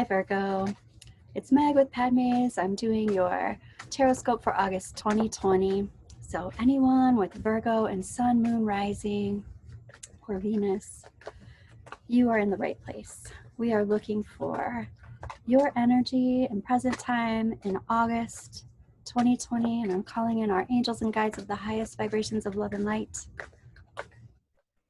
Hi Virgo, it's Meg with Padmes. I'm doing your Tarotscope for August 2020. So anyone with Virgo and Sun, Moon, Rising, or Venus, you are in the right place. We are looking for your energy in present time in August 2020, and I'm calling in our angels and guides of the highest vibrations of love and light.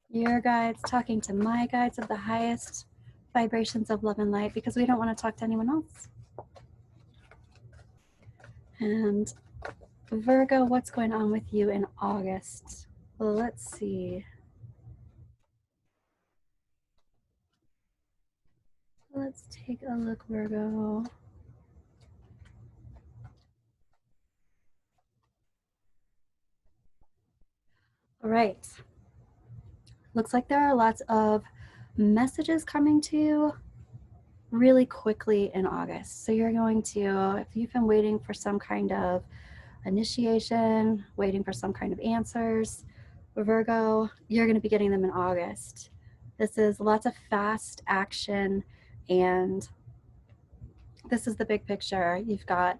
Your guides talking to my guides of the highest vibrations of love and light, because we don't want to talk to anyone else. And Virgo, what's going on with you in August? Well, let's see. Let's take a look, Virgo. All right. Looks like there are lots of messages coming to you really quickly in August. So you're going to, if you've been waiting for some kind of initiation, waiting for some kind of answers, Virgo, you're going to be getting them in August. This is lots of fast action, and this is the big picture. You've got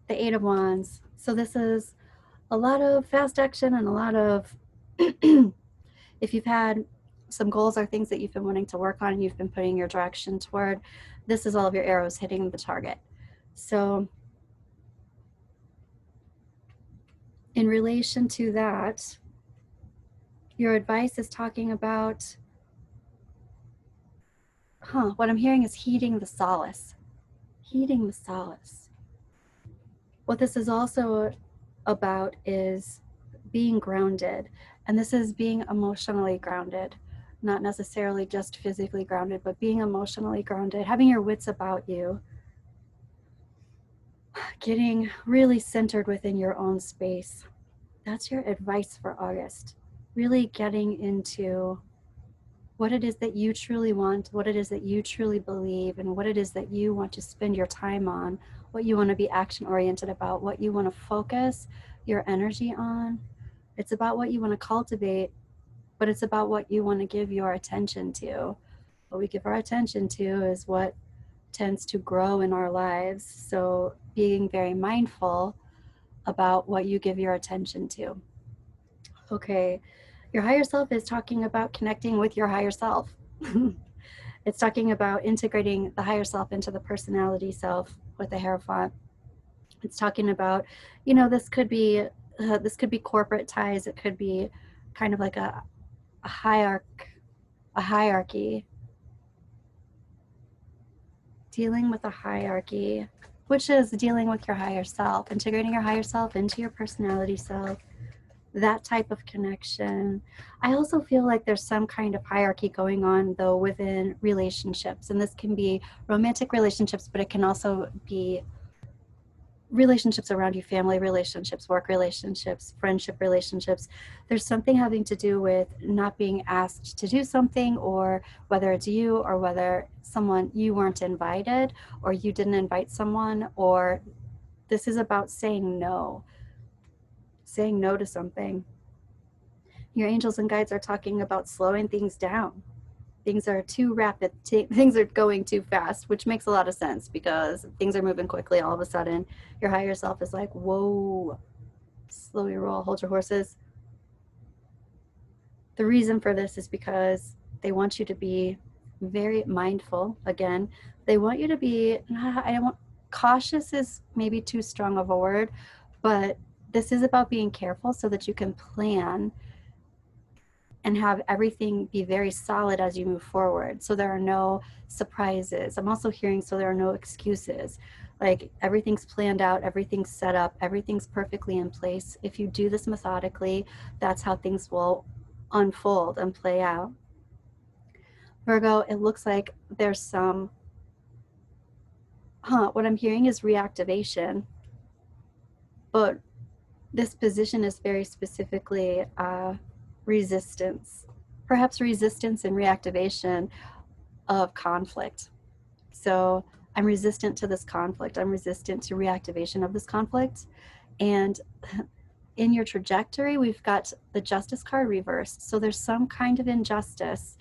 the Eight of Wands. So this is a lot of fast action and a lot of, if you've had some goals or things that you've been wanting to work on and you've been putting your direction toward, this is all of your arrows hitting the target. So in relation to that, your advice is talking about, what I'm hearing is heeding the solace. Heeding the solace. What this is also about is being grounded. And this is being emotionally grounded, not necessarily just physically grounded, but being emotionally grounded, having your wits about you, getting really centered within your own space. That's your advice for August. Really getting into what it is that you truly want, what it is that you truly believe, and what it is that you want to spend your time on, what you want to be action oriented about, what you want to focus your energy on. It's about what you want to cultivate, but it's about what you want to give your attention to. What we give our attention to is what tends to grow in our lives. So being very mindful about what you give your attention to. Okay, your higher self is talking about connecting with your higher self. It's talking about integrating the higher self into the personality self with the Hierophant. It's talking about, this could be corporate ties. It could be kind of like a hierarchy, dealing with a hierarchy, which is dealing with your higher self, integrating your higher self into your personality self, that type of connection. I also feel like there's some kind of hierarchy going on, though, within relationships. And this can be romantic relationships, but it can also be relationships around you, family relationships, work relationships, friendship relationships. There's something having to do with not being asked to do something, or whether it's you or whether someone, you weren't invited or you didn't invite someone, or this is about saying no to something. Your angels and guides are talking about slowing things down. Things are too rapid, things are going too fast, which makes a lot of sense because things are moving quickly. All of a sudden, your higher self is like, whoa, slow your roll, hold your horses. The reason for this is because they want you to be very mindful. Again, they want you to be, cautious is maybe too strong of a word, but this is about being careful so that you can plan and have everything be very solid as you move forward. So there are no surprises. I'm also hearing, so there are no excuses. Like everything's planned out, everything's set up, everything's perfectly in place. If you do this methodically, that's how things will unfold and play out. Virgo, it looks like there's some, what I'm hearing is reactivation, but this position is very specifically resistance, perhaps resistance and reactivation of conflict. So I'm resistant to this conflict. I'm resistant to reactivation of this conflict. And in your trajectory, we've got the Justice card reversed. So there's some kind of injustice.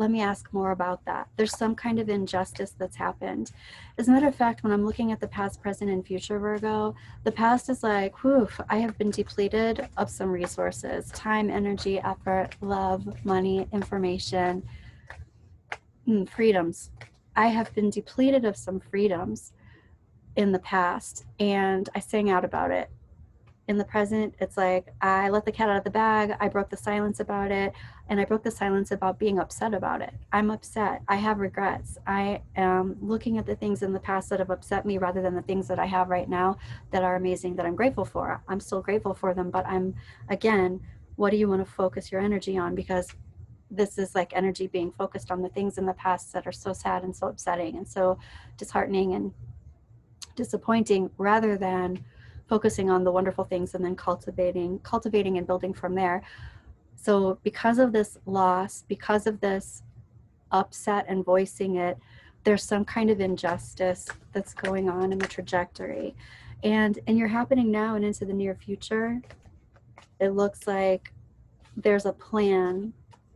let me ask more about that. There's some kind of injustice that's happened. As a matter of fact, when I'm looking at the past, present, and future, Virgo, the past is like, whew, I have been depleted of some resources, time, energy, effort, love, money, information, freedoms. I have been depleted of some freedoms in the past, and I sang out about it. In the present, it's like I let the cat out of the bag. I broke the silence about it, and I broke the silence about being upset about it. I'm upset. I have regrets. I am looking at the things in the past that have upset me rather than the things that I have right now that are amazing, that I'm grateful for. I'm still grateful for them, but again, what do you want to focus your energy on? Because this is like energy being focused on the things in the past that are so sad and so upsetting and so disheartening and disappointing, rather than focusing on the wonderful things and then cultivating and building from there. So because of this loss, because of this upset and voicing it, there's some kind of injustice that's going on in the trajectory. And you're happening now and into the near future. It looks like there's a plan.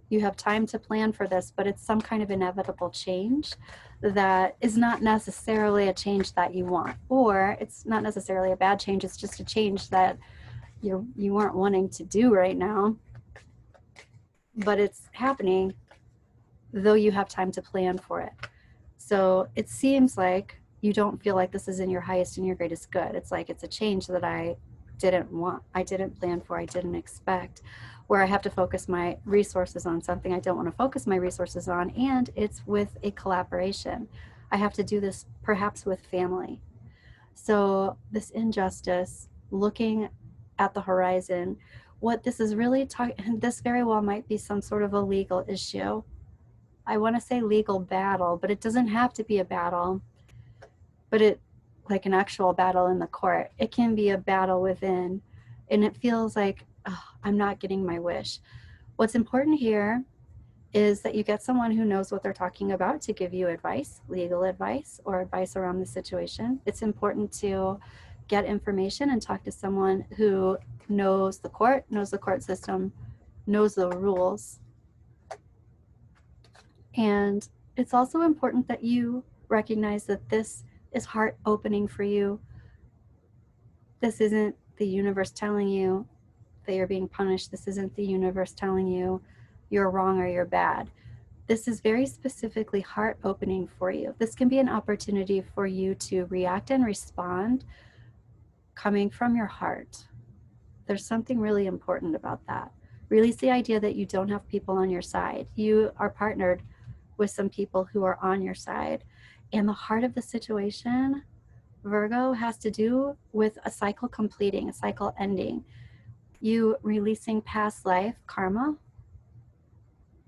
You have time to plan for this, but it's some kind of inevitable change that is not necessarily a change that you want, or it's not necessarily a bad change. It's just a change that you weren't wanting to do right now, but it's happening, though you have time to plan for it. So it seems like you don't feel like this is in your highest and your greatest good. It's like it's a change that I didn't want, I didn't plan for, I didn't expect, where I have to focus my resources on something I don't want to focus my resources on, and it's with a collaboration. I have to do this perhaps with family. So this injustice, looking at the horizon, what this is really talking, this very well might be some sort of a legal issue. I want to say legal battle, but it doesn't have to be a battle, but it, like an actual battle in the court. It can be a battle within, and it feels like, oh, I'm not getting my wish. What's important here is that you get someone who knows what they're talking about to give you advice, legal advice, or advice around the situation. It's important to get information and talk to someone who knows the court system, knows the rules. And it's also important that you recognize that this is heart opening for you. This isn't the universe telling you that you're being punished. This isn't the universe telling you you're wrong or you're bad. This is very specifically heart opening for you. This can be an opportunity for you to react and respond coming from your heart. There's something really important about that. Release the idea that you don't have people on your side. You are partnered with some people who are on your side. And the heart of the situation, Virgo, has to do with a cycle completing, a cycle ending. You releasing past life karma.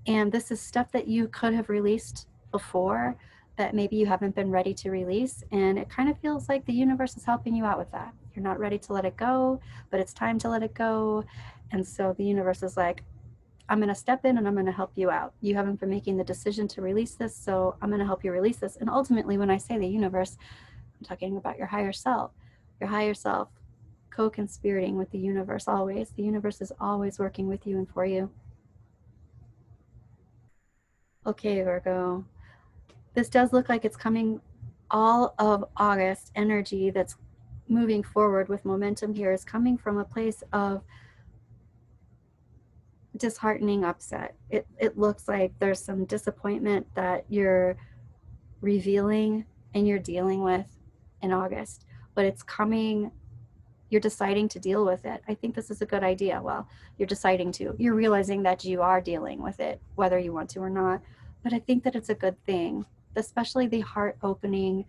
And this is stuff that you could have released before that maybe you haven't been ready to release. And it kind of feels like the universe is helping you out with that. You're not ready to let it go, but it's time to let it go. And so the universe is like, I'm going to step in and I'm going to help you out. You haven't been making the decision to release this, so I'm going to help you release this. And ultimately, when I say the universe, I'm talking about your higher self. Your higher self co-conspirating with the universe always. The universe is always working with you and for you. Okay, Virgo. This does look like it's coming all of August energy that's moving forward with momentum here is coming from a place of disheartening upset. It looks like there's some disappointment that you're revealing and you're dealing with in August, but it's coming, you're deciding to deal with it. I think this is a good idea. Well, you're realizing that you are dealing with it, whether you want to or not. But I think that it's a good thing, especially the heart opening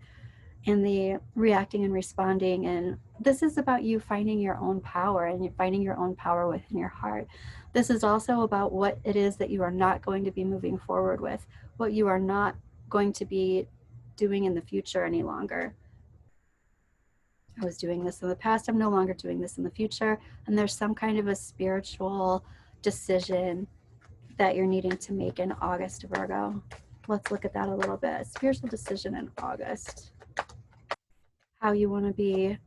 and the reacting and responding. And this is about you finding your own power and finding your own power within your heart. This is also about what it is that you are not going to be moving forward with, what you are not going to be doing in the future any longer. I was doing this in the past, I'm no longer doing this in the future. And there's some kind of a spiritual decision that you're needing to make in August, Virgo. Let's look at that a little bit. Spiritual decision in August. How you want to be,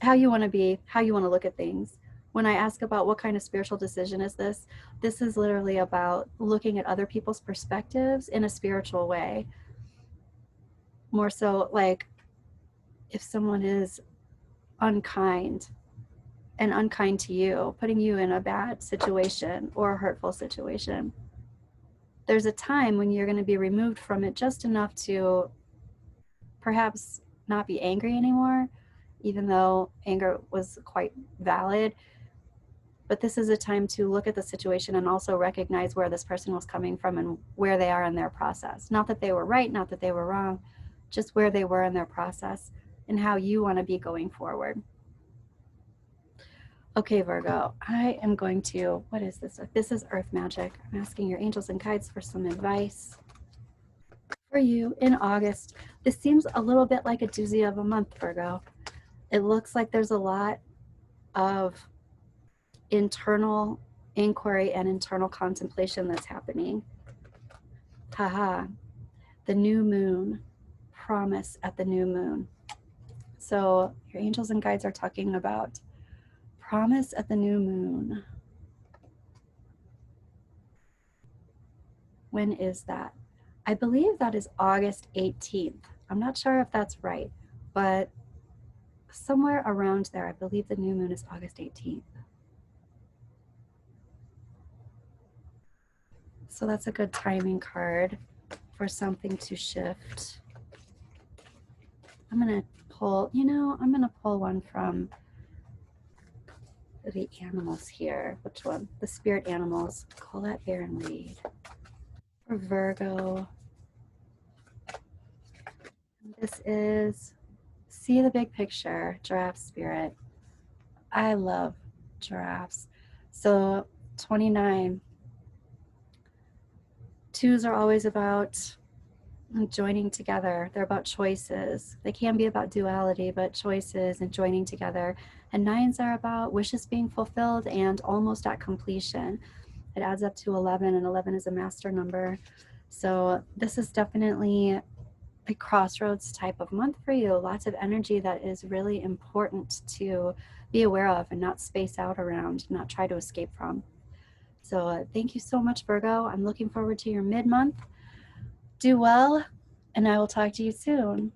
how you want to look at things. When I ask about what kind of spiritual decision is this, this is literally about looking at other people's perspectives in a spiritual way. More so like if someone is unkind and unkind to you, putting you in a bad situation or a hurtful situation, there's a time when you're going to be removed from it just enough to perhaps not be angry anymore, even though anger was quite valid. But this is a time to look at the situation and also recognize where this person was coming from and where they are in their process. Not that they were right, not that they were wrong, just where they were in their process and how you want to be going forward. Okay, Virgo, I am going to, what is this? This is Earth Magic. I'm asking your angels and guides for some advice for you in August. This seems a little bit like a doozy of a month, Virgo. It looks like there's a lot of internal inquiry and internal contemplation that's happening. Haha, the new moon, promise at the new moon. So your angels and guides are talking about promise at the new moon. When is that? I believe that is August 18th. I'm not sure if that's right, but somewhere around there, I believe the new moon is August 18th. So that's a good timing card for something to shift. I'm going to pull, I'm going to pull one from the animals here. Which one? The spirit animals. Colette, Bear, and Reed. For Virgo. This is see the big picture, giraffe spirit. I love giraffes. So 29. Twos are always about joining together. They're about choices. They can be about duality, but choices and joining together. And nines are about wishes being fulfilled and almost at completion. It adds up to 11, and 11 is a master number. So this is definitely a crossroads type of month for you. Lots of energy that is really important to be aware of and not space out around, not try to escape from. So thank you so much, Virgo. I'm looking forward to your mid-month. Do well, and I will talk to you soon.